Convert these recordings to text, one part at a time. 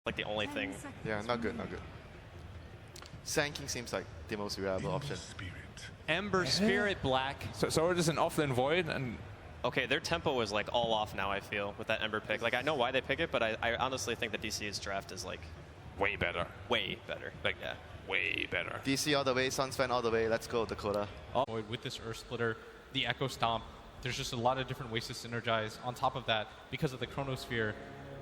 like the only thing. Yeah, not good, not good. Sand King seems like the most reliable option. Ember Spirit Black. So we're just an offlane Void and... Okay, their tempo is like all off now, I feel, with that Ember pick. Like, I know why they pick it, but I honestly think the DC's draft is like... way better. Way better. Like, yeah. way better. DC all the way, Sunspan all the way, let's go Dakota. With this Earth Splitter, the Echo Stomp, there's just a lot of different ways to synergize. On top of that, because of the Chronosphere,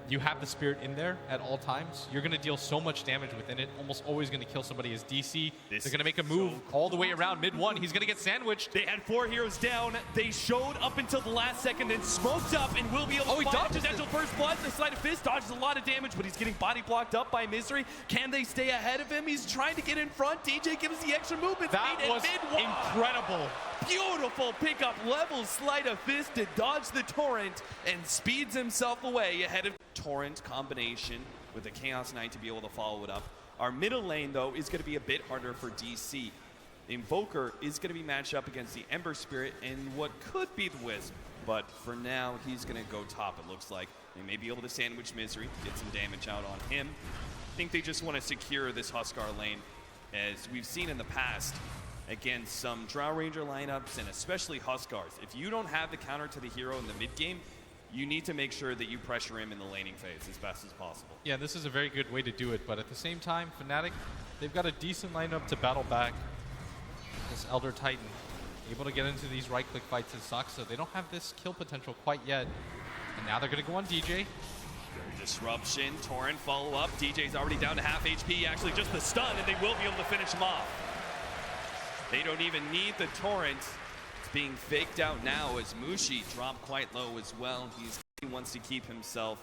you have the Spirit in there at all times. You're going to deal so much damage within it, almost always going to kill somebody as DC. They're going to make a move all the way around mid-1. He's going to get sandwiched. They had 4 heroes down. They showed up until the last second and smoked up and will be able to find potential first blood. The Sleight of Fist dodges a lot of damage, but he's getting body blocked up by Misery. Can they stay ahead of him? He's trying to get in front. DJ gives the extra movement. That was incredible. Beautiful pickup level Sleight of Fist to dodge the Torrent and speeds himself away ahead of Torrent combination with the Chaos Knight to be able to follow it up. Our middle lane, though, is going to be a bit harder for DC. The Invoker is going to be matched up against the Ember Spirit and what could be the Wisp, but for now, he's going to go top, it looks like. They may be able to sandwich Misery, get some damage out on him. I think they just want to secure this Huskar lane, as we've seen in the past against some Drow Ranger lineups, and especially Huskars. If you don't have the counter to the hero in the mid game, you need to make sure that you pressure him in the laning phase as best as possible. Yeah, this is a very good way to do it, but at the same time, Fnatic, they've got a decent lineup to battle back this Elder Titan. Able to get into these right-click fights as Saksa. They don't have this kill potential quite yet, and now they're going to go on DJ. Disruption, Torrent follow up. DJ's already down to half HP, actually just the stun, and they will be able to finish him off. They don't even need the Torrent. It's being faked out now as Mushi dropped quite low as well. He wants to keep himself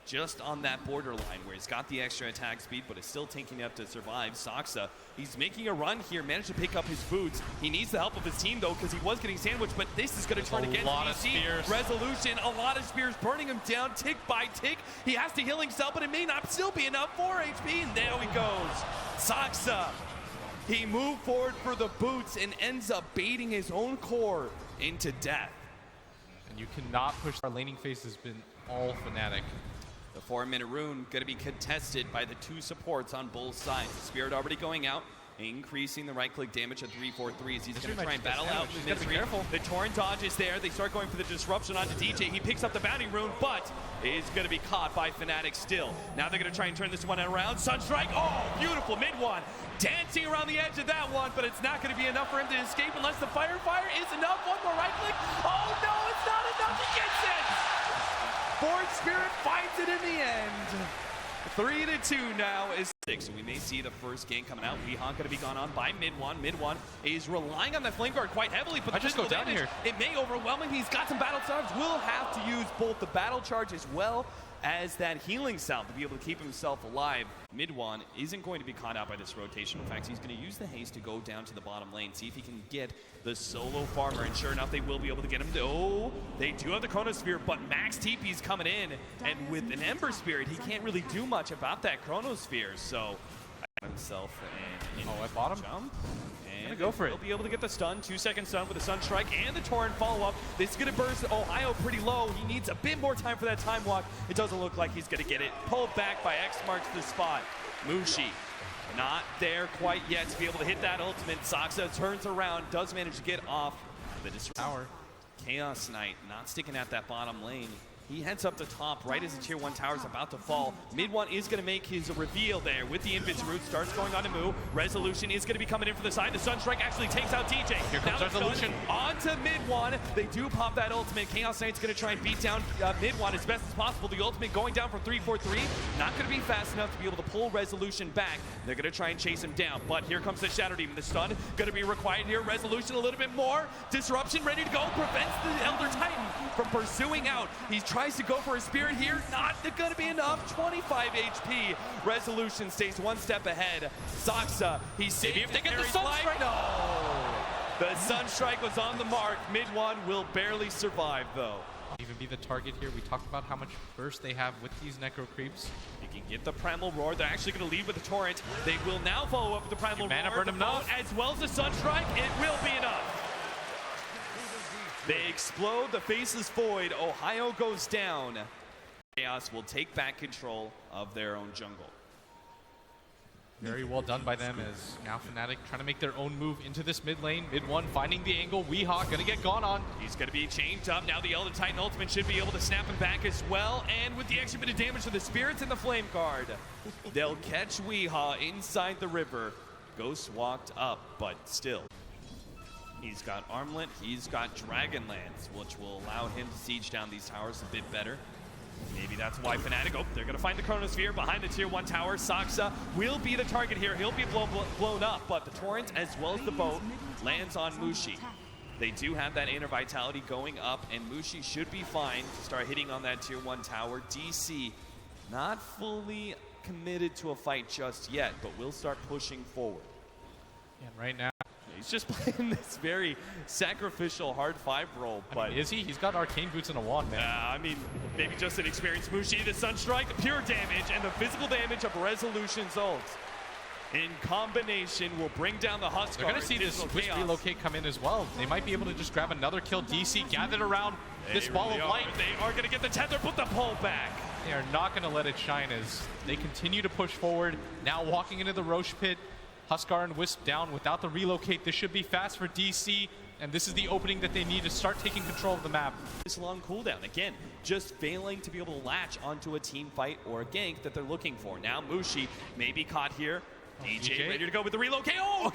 just on that borderline where he's got the extra attack speed, but is still tanking up to survive. Saksa, he's making a run here, managed to pick up his boots. He needs the help of his team, though, because he was getting sandwiched, but this is going to turn against DC. Resolution, a lot of spears burning him down tick by tick. He has to heal himself, but it may not still be enough. 4 HP, and there he goes. Saksa, he moved forward for the boots and ends up baiting his own core into death. And you cannot push. Our laning phase has been all Fnatic. The 4-minute rune going to be contested by the 2 supports on both sides. The Spirit already going out, increasing the right-click damage at 3-4-3 as he's going to try and battle out Misery. The Torrent dodge is there. They start going for the disruption onto DJ. He picks up the bounty rune, but is going to be caught by Fnatic still. Now they're going to try and turn this one around. Sunstrike, oh, beautiful mid-1. Dancing around the edge of that one, but it's not going to be enough for him to escape unless the fire is enough. One more right-click. Oh, no, it's not enough. He gets it. Ford Spirit finds it in the end. 3-2 now is 6. So we may see the first game coming out. Weehan going to be gone on by mid-1. Mid-1 is relying on that flame guard quite heavily, but I just go down here. It may overwhelm him. He's got some battle charge. Will have to use both the battle charge as well as that healing salve to be able to keep himself alive. Mid-1 isn't going to be caught out by this rotation. In fact, he's going to use the haste to go down to the bottom lane, see if he can get the solo farmer, and sure enough, they will be able to get him. Oh, they do have the Chronosphere, but Max TP's coming in, and with an Ember Spirit, he can't really do much about that Chronosphere, so himself and at bottom jump. And go for it. He'll be able to get the stun, 2-second stun with the Sunstrike and the Torrent follow-up. This is going to burst Ohio pretty low. He needs a bit more time for that time walk. It doesn't look like he's going to get it. Pulled back by X marks the spot. Mushi not there quite yet to be able to hit that ultimate. Saksa turns around, does manage to get off the disruptor. Chaos Knight not sticking at that bottom lane. He heads up the top right as the tier 1 tower is about to fall. Mid-1 is going to make his reveal there with the Invis root. Starts going on to Moo. Resolution is going to be coming in for the side. The Sunstrike actually takes out DJ. Here comes Resolution. Onto Mid-1. They do pop that ultimate. Chaos Knight's going to try and beat down Mid-1 as best as possible. The ultimate going down from 3-4-3. Not going to be fast enough to be able to pull Resolution back. They're going to try and chase him down. But here comes the Shadow Demon. The stun going to be required here. Resolution a little bit more. Disruption ready to go. Prevents the Elder Titan from pursuing out. He tries to go for a Spirit here, not going to be enough. 25 HP. Resolution stays one step ahead. Saksa, he's saved. Maybe if they get the Sunstrike. No. The Sunstrike was on the mark. Mid-1 will barely survive, though. Even be the target here. We talked about how much burst they have with these Necro Creeps. You can get the Primal Roar. They're actually going to lead with the Torrent. They will now follow up with the Primal Roar. Burn him enough. As well as the Sunstrike, it will be enough. They explode, the Faceless Void. Ohio goes down. Chaos will take back control of their own jungle. Very well done by them as now Fnatic trying to make their own move into this mid lane. Mid one finding the angle. Weehaw gonna get gone on. He's going to be chained up. Now the Elder Titan ultimate should be able to snap him back as well. And with the extra bit of damage to the Spirits and the Flame Guard, they'll catch Weehaw inside the river. Ghost walked up, but still. He's got Armlet, he's got Dragonlance, which will allow him to siege down these towers a bit better. Maybe that's why Fnatic, they're going to find the Chronosphere behind the tier 1 tower. Saksa will be the target here. He'll be blown up, but the Torrent as well as the boat lands on Mushi. They do have that inner vitality going up, and Mushi should be fine to start hitting on that tier 1 tower. DC not fully committed to a fight just yet, but will start pushing forward. And right now, He's just playing this very sacrificial hard 5 role, but... I mean, is he? He's got arcane boots and a wand, man. I mean, maybe just an experienced Mushi. The Sunstrike, the pure damage, and the physical damage of Resolution's ult in combination will bring down the Huskar. They're going to see this Wisp relocate come in as well. They might be able to just grab another kill. DC gathered around this ball of light. They are going to get the tether, put the pull back. They are not going to let it shine as they continue to push forward. Now walking into the Roche pit. Huskar and Wisp down without the relocate. This should be fast for DC, and this is the opening that they need to start taking control of the map. This long cooldown, again, just failing to be able to latch onto a team fight or a gank that they're looking for. Now Mushi may be caught here. DJ ready to go with the relocate. Oh,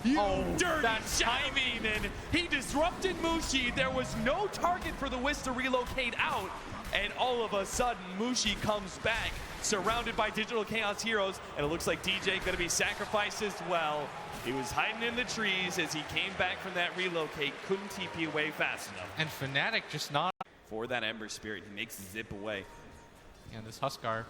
no! You dirty timing, and he disrupted Mushi. There was no target for the Wisp to relocate out, and all of a sudden, Mushi comes back, surrounded by Digital Chaos heroes, and it looks like DJ going to be sacrificed as well. He was hiding in the trees as he came back from that relocate, couldn't TP away fast enough. And Fnatic just not... For that Ember Spirit, he makes the zip away. And this Huskar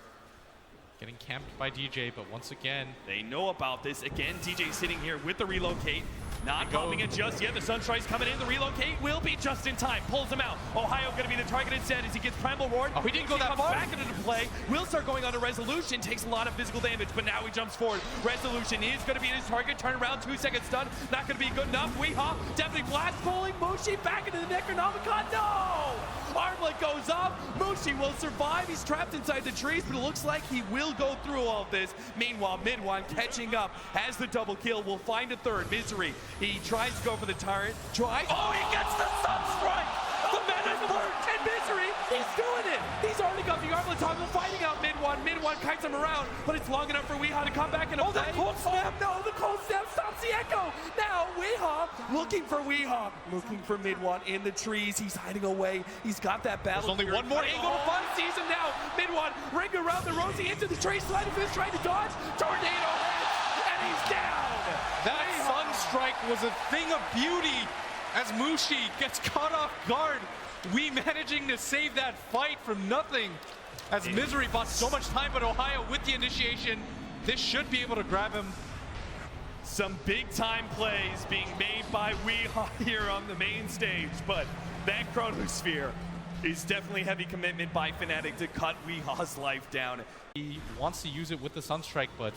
getting camped by DJ, but once again... They know about this. Again, DJ sitting here with the relocate. Not popping it just yet. The Sunstrike's coming in. The relocate will be just in time. Pulls him out. Ohio going to be the target instead as he gets Primal Ward. Oh, he didn't go that far. Back into play. Will start going on to Resolution. Takes a lot of physical damage, but now he jumps forward. Resolution is going to be his target. Turn around, 2 seconds stun. Not going to be good enough. Weehaw definitely blast pulling Mushi back into the Necronomicon. No! Armlet goes up. Mushi will survive. He's trapped inside the trees, but it looks like he will go through all of this. Meanwhile, Mid-One catching up. Has the double kill. Will find a third. Misery. He tries to go for the turret. Oh, he gets the Sunstrike! The man has learned, and Misery, he's doing it! He's already got the Armlet toggle fighting out Mid-One. Mid-One kites him around, but it's long enough for Weehaw to come back and the cold snap! No, the cold snap stops the echo! Now, Weehaw looking for Weehaw. Looking for Mid-One in the trees. He's hiding away. He's got that battle. There's only one more angle to find. Sees him now. Mid-One ring around the Rosie into the tree. Sliding fist trying to dodge. Tornado hits, and he's down! That Sunstrike was a thing of beauty as Mushi gets caught off guard. We managing to save that fight from nothing as Misery bought so much time, but Ohio with the initiation, this should be able to grab him. Some big time plays being made by Weehaw here on the main stage, but that Chronosphere is definitely heavy commitment by Fnatic to cut Weehaw's life down. He wants to use it with the Sunstrike, but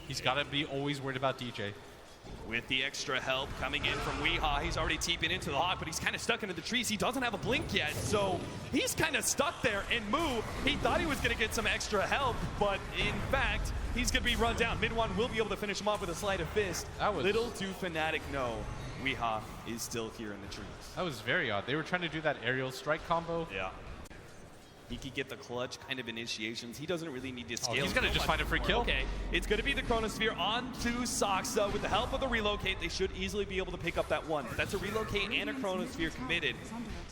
he's got to be always worried about DJ. With the extra help coming in from Weehaw, he's already TP'd into the hawk, but he's kind of stuck into the trees. He doesn't have a blink yet, so he's kind of stuck there. And Moo, he thought he was going to get some extra help, but in fact, he's going to be run down. Mid-One will be able to finish him off with a sleight of fist. Little do Fnatic know, Weehaw is still here in the trees. That was very odd. They were trying to do that aerial strike combo. Yeah. He could get the clutch kind of initiations. He doesn't really need to scale. He's going to just find a free kill. Okay, it's going to be the Chronosphere onto Saksa. With the help of the relocate, they should easily be able to pick up that one. But that's a relocate and a Chronosphere committed.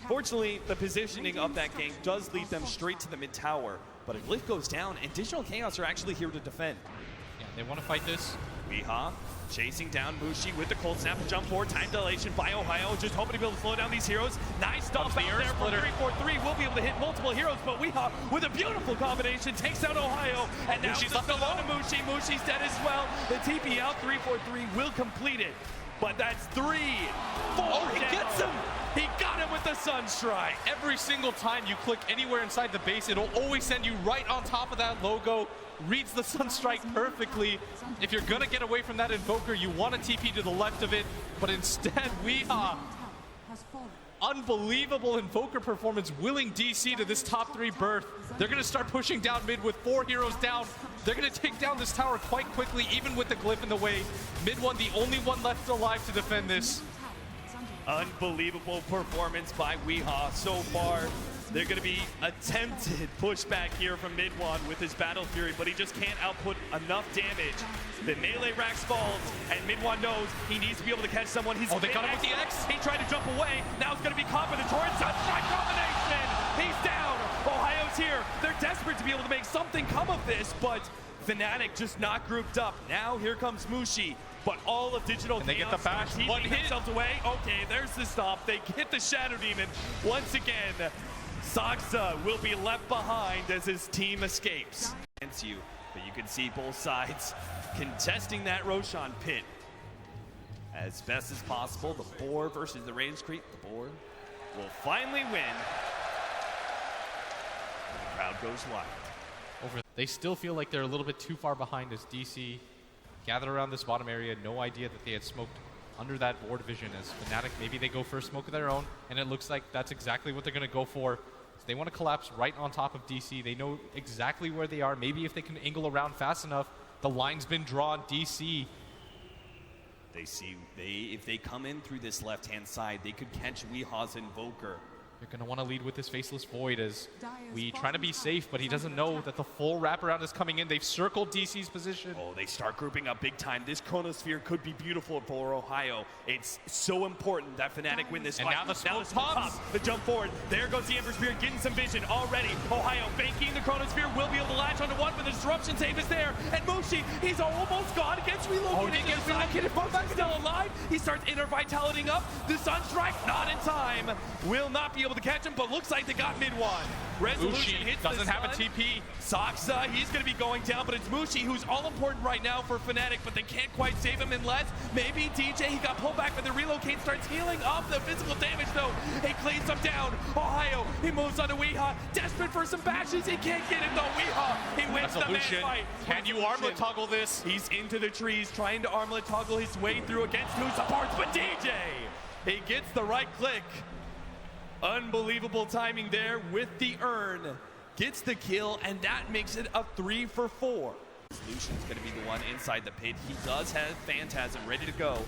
Fortunately, the positioning of that gank does lead them straight to the mid tower. But a Glyph goes down, and Digital Chaos are actually here to defend. Yeah, they want to fight this. Weehaw chasing down Mushi with the cold snap, jump forward, time dilation by Ohio, just hoping to be able to slow down these heroes. Nice stop out there from 3-4-3. We'll be able to hit multiple heroes, but Weehaw with a beautiful combination takes out Ohio, and now Mushi's left alone to Mushi. Mushi's dead as well. The TP out, 3-4-3 will complete it, but that's 3-4. Oh, he gets him! He got him with the Sunstrike. Every single time you click anywhere inside the base, it'll always send you right on top of that logo. Reads the Sunstrike perfectly. If you're gonna get away from that Invoker, you want to TP to the left of it, but instead Weehaw unbelievable Invoker performance willing DC to this top 3 berth. They're going to start pushing down mid with 4 heroes down. They're going to take down this tower quite quickly, even with the glyph in the way. Mid one, the only one left alive to defend this. Unbelievable performance by Weehaw so far. They're going to be attempted pushback here from mid one with his Battle Fury, but he just can't output enough damage. The melee racks falls, and mid one knows he needs to be able to catch someone. He's they got him with the X. He tried to jump away. Now it's going to be caught by the Torrent Sunstrike combination. He's down. Ohio's here. They're desperate to be able to make something come of this, but Fnatic just not grouped up. Now here comes Mushi. But all of Digital and they get the bash. One hit. Themselves away. Okay, there's the stop. They get the Shadow Demon once again. Saksa will be left behind as his team escapes. Against you, but you can see both sides contesting that Roshan pit as best as possible. The Boar versus the Range Creep. The Boar will finally win. The crowd goes wild. They still feel like they're a little bit too far behind as DC gathered around this bottom area. No idea that they had smoked under that board vision as Fnatic. Maybe they go for a smoke of their own, and it looks like that's exactly what they're going to go for. So they want to collapse right on top of DC. They know exactly where they are. Maybe if they can angle around fast enough, the line's been drawn. DC. They see if they come in through this left-hand side, they could catch Weehaw's Invoker. They're going to want to lead with this Faceless Void as we trying to be safe, but he doesn't know that the full wraparound is coming in. They've circled DC's position. Oh, they start grouping up big time. This Chronosphere could be beautiful for Ohio. It's so important that Fnatic win this fight. And now the smoke pops. The jump forward. There goes the Ember Spirit getting some vision already. Ohio banking the Chronosphere will be able to latch onto one, but the disruption save is there. And Mushi, he's almost gone. Gets relocated. Oh, he gets relocated. Mushi's still alive. He starts inner vitalitying up. The Sunstrike not in time. Will not be able to catch him, but looks like they got mid one. Resolution Mushi hits doesn't the have a stun. TP. Saksa, he's going to be going down, but it's Mushi who's all important right now for Fnatic, but they can't quite save him unless maybe DJ, he got pulled back, but the relocate starts healing off the physical damage though. He cleans him down. Ohio, he moves on to Weehaw, desperate for some bashes. He can't get him though. Weehaw, he wins Resolution. the man fight. Can you armlet toggle this? He's into the trees, trying to armlet toggle his way through against two supports, but DJ, he gets the right click. Unbelievable timing there with the urn. Gets the kill, and that makes it a 3 for 4. Solution's going to be the one inside the pit. He does have Phantasm ready to go,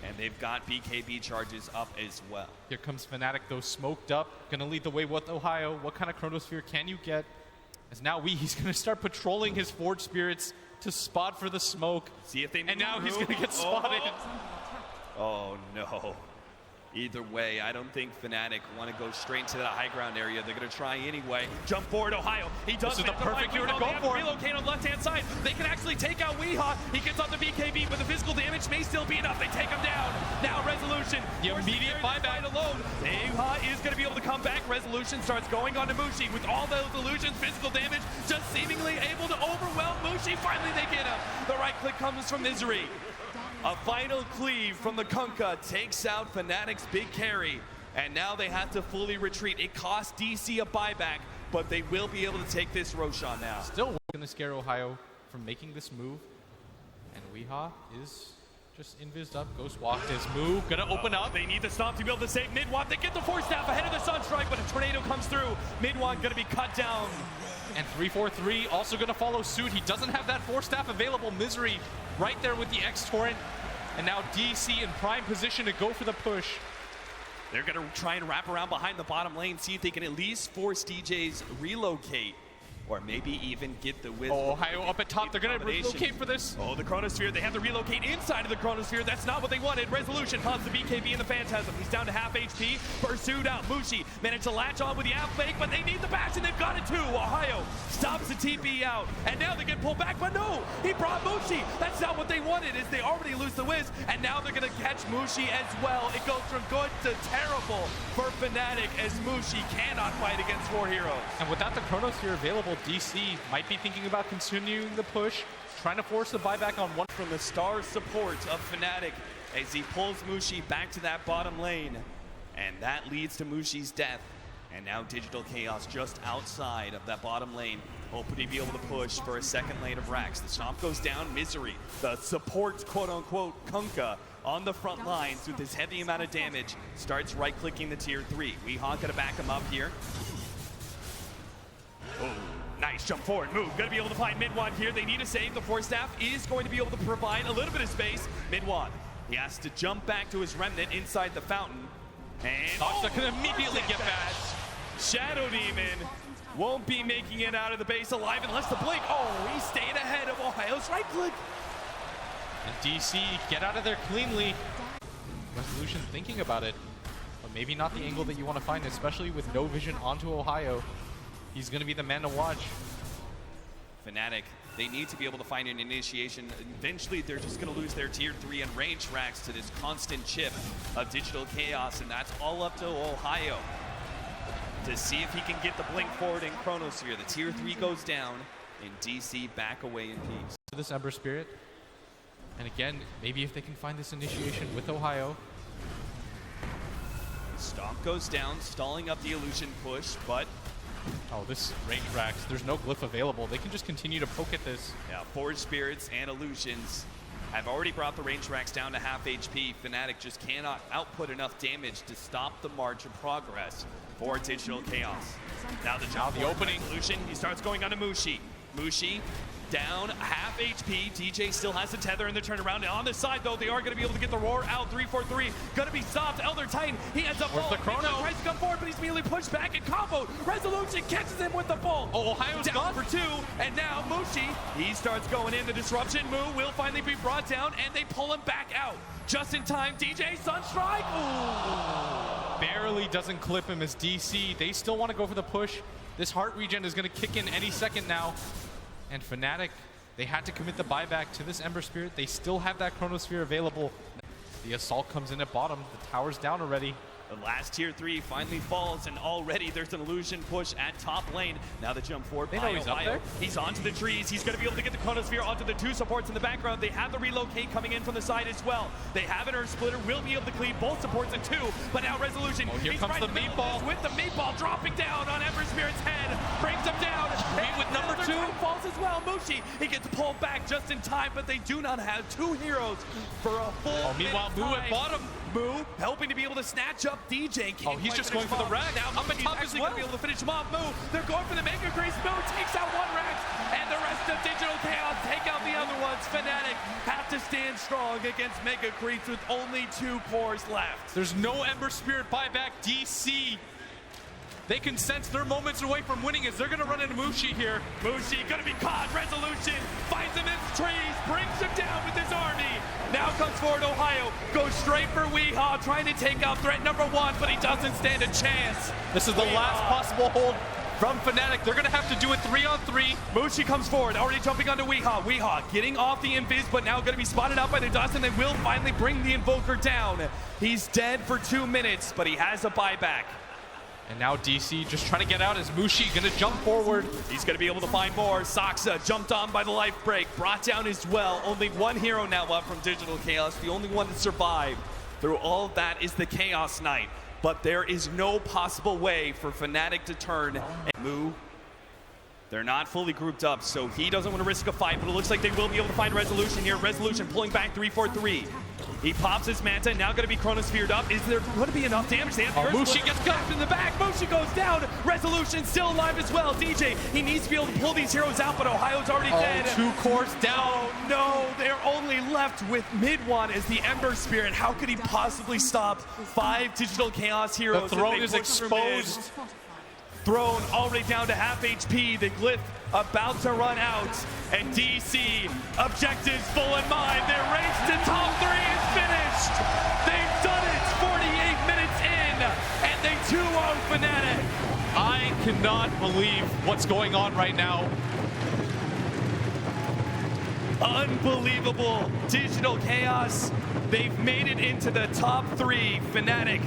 and they've got BKB charges up as well. Here comes Fnatic, though, smoked up. Going to lead the way with Ohio. What kind of Chronosphere can you get? As now he's going to start patrolling his Forge Spirits to spot for the smoke. See if they and now he's going to get spotted. Oh, no. Either way, I don't think Fnatic want to go straight to that high ground area. They're going to try anyway. Jump forward, Ohio. He does. This is the perfect hero to go for. Relocate on left-hand side. They can actually take out Weehaw. He gets on the BKB, but the physical damage may still be enough. They take him down. Now Resolution. The immediate buyback alone. Weehaw is going to be able to come back. Resolution starts going on to Mushi with all those illusions, physical damage, just seemingly able to overwhelm Mushi. Finally, they get him. The right click comes from Misery. A final cleave from the Kunkka takes out Fnatic's big carry, and now they have to fully retreat. It cost DC a buyback, but they will be able to take this Roshan now. Still going to scare Ohio from making this move, and Weehaw is just invised up. Ghost walked his move, gonna open up. They need the stomp to be able to save Midwan. They get the Force Staff ahead of the Sunstrike, but a tornado comes through. Midwan gonna be cut down. And 343 also gonna follow suit. He doesn't have that Force Staff available. Misery right there with the X-Torrent. And now DC in prime position to go for the push. They're gonna try and wrap around behind the bottom lane, see if they can at least force DJ's relocate. Or maybe even get the whiz. Oh, Ohio up at top. They're going to relocate for this. Oh, the Chronosphere. They have to relocate inside of the Chronosphere. That's not what they wanted. Resolution caused the BKB and the Phantasm. He's down to half HP. Pursued out. Mushi managed to latch on with the outfake, but they need the bash, and they've got it too. Ohio stops the TP out. And now they get pulled back, but no. He brought Mushi. That's not what they wanted, is they already lose the whiz, and now they're going to catch Mushi as well. It goes from good to terrible for Fnatic as Mushi cannot fight against 4 heroes. And without the Chronosphere available, DC might be thinking about continuing the push, trying to force the buyback on one. From the star support of Fnatic as he pulls Mushi back to that bottom lane. And that leads to Mushi's death. And now Digital Chaos just outside of that bottom lane, hoping to be able to push for a second lane of Rax. The stomp goes down, Misery, the support quote-unquote Kunkka, on the front lines with his heavy amount of damage. Starts right-clicking the tier 3. Weehaw gonna back him up here. Oh, nice jump forward move. Gonna be able to find Midwan here. They need a save. The Force Staff is going to be able to provide a little bit of space. Midwan, he has to jump back to his remnant inside the fountain. And Noxa can immediately get back. Shadow Demon won't be making it out of the base alive unless the blink. Oh, he stayed ahead of Ohio's right click. And DC, get out of there cleanly. Resolution thinking about it, but maybe not the angle that you want to find, especially with no vision onto Ohio. He's going to be the man to watch. Fnatic, they need to be able to find an initiation. Eventually, they're just going to lose their tier 3 and range racks to this constant chip of Digital Chaos, and that's all up to Ohio to see if he can get the blink forward in Chronosphere. The tier 3 goes down, and DC back away in peace. This Ember Spirit. And again, maybe if they can find this initiation with Ohio. Stomp goes down, stalling up the illusion push, but Oh, this range racks, there's no glyph available. They can just continue to poke at this. yeah, Forge Spirits and Illusions have already brought the range racks down to half HP. Fnatic just cannot output enough damage to stop the march of progress for Digital Chaos. Now the opening. Illusion, he starts going on to Mushi. Mushi down half HP. DJ still has the tether in the turnaround. And on the side, though, they are going to be able to get the roar out. 3-4-3. Going to be stopped. Elder Titan, he ends up Where's the chrono? Tries to come forward, but he's immediately pushed back and combo. Resolution catches him with the ball. Oh, Ohio's down gone for 2. And now Mushi, he starts going in. The disruption move will finally be brought down, and they pull him back out. Just in time, DJ Sunstrike. Ooh. Barely doesn't clip him as DC. They still want to go for the push. This heart regen is going to kick in any second now. And Fnatic, they had to commit the buyback to this Ember Spirit. They still have that Chronosphere available. The assault comes in at bottom. The tower's down already. The last tier 3 finally falls, and already there's an illusion push at top lane. Now the jump forward They by know he's up Ohio. there. He's onto the trees. He's going to be able to get the Chronosphere onto the 2 supports in the background. They have the relocate coming in from the side as well. They have an Earth Splitter. Will be able to clean both supports in 2. But now Resolution. Oh, here he's comes right the in middle of meatball. this With the meatball dropping down on Ember Spirit's head. Brings him down. Meet with number 2. Falls as well. Mushi, he gets pulled back just in time, but they do not have 2 heroes for a full Oh, meanwhile, minute Moo at time. bottom. Moo helping to be able to snatch up DJ. Oh, he's just going for the rack. Now Up at Moo's top as actually well. going to be able to finish him off. Moo, they're going for the Mega Grace. Moo takes out 1 rack, and the rest of Digital Chaos take out the other ones. Fnatic have to stand strong against Mega Creeps with only 2 cores left. There's no Ember Spirit buyback. DC, they can sense they're moments away from winning as they're going to run into Mushi here. Mushi going to be caught. Resolution finds him in the trees, brings him down with his army. Now comes forward Ohio, goes straight for Weehaw, trying to take out threat number 1, but he doesn't stand a chance. This is the last possible hold from Fnatic. They're going to have to do it 3-on-3. Mushi comes forward, already jumping onto Weehaw. Weehaw getting off the invis, but now going to be spotted out by the dust, and they will finally bring the Invoker down. He's dead for 2 minutes, but he has a buyback. And now DC just trying to get out as Mushi going to jump forward. He's going to be able to find more. Saksa jumped on by the life break, brought down as well. Only 1 hero now up from Digital Chaos. The only one to survive through all of that is the Chaos Knight. But there is no possible way for Fnatic to turn and move. They're not fully grouped up, so he doesn't want to risk a fight, but it looks like they will be able to find Resolution here. Resolution pulling back 3-4-3. He pops his Manta, now going to be Chronosphered up. Is there going to be enough damage? Mushi gets cut in the back. Mushi goes down. Resolution still alive as well. DJ, he needs to be able to pull these heroes out, but Ohio's already dead. 2 cores down. Oh no, they're only left with Midwan as the Ember Spirit. How could he possibly stop 5 Digital Chaos heroes? The throne is exposed. Throne already down to half HP. The glyph about to run out. And DC, objectives full in mind. Their race to top 3 is finished. They've done it 48 minutes in. And they 2-0 Fnatic. I cannot believe what's going on right now. Unbelievable. Digital Chaos, they've made it into the top 3. Fnatic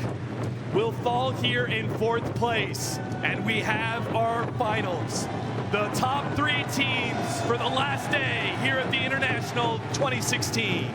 will fall here in 4th place. And we have our finals. The top 3 teams for the last day here at the International 2016.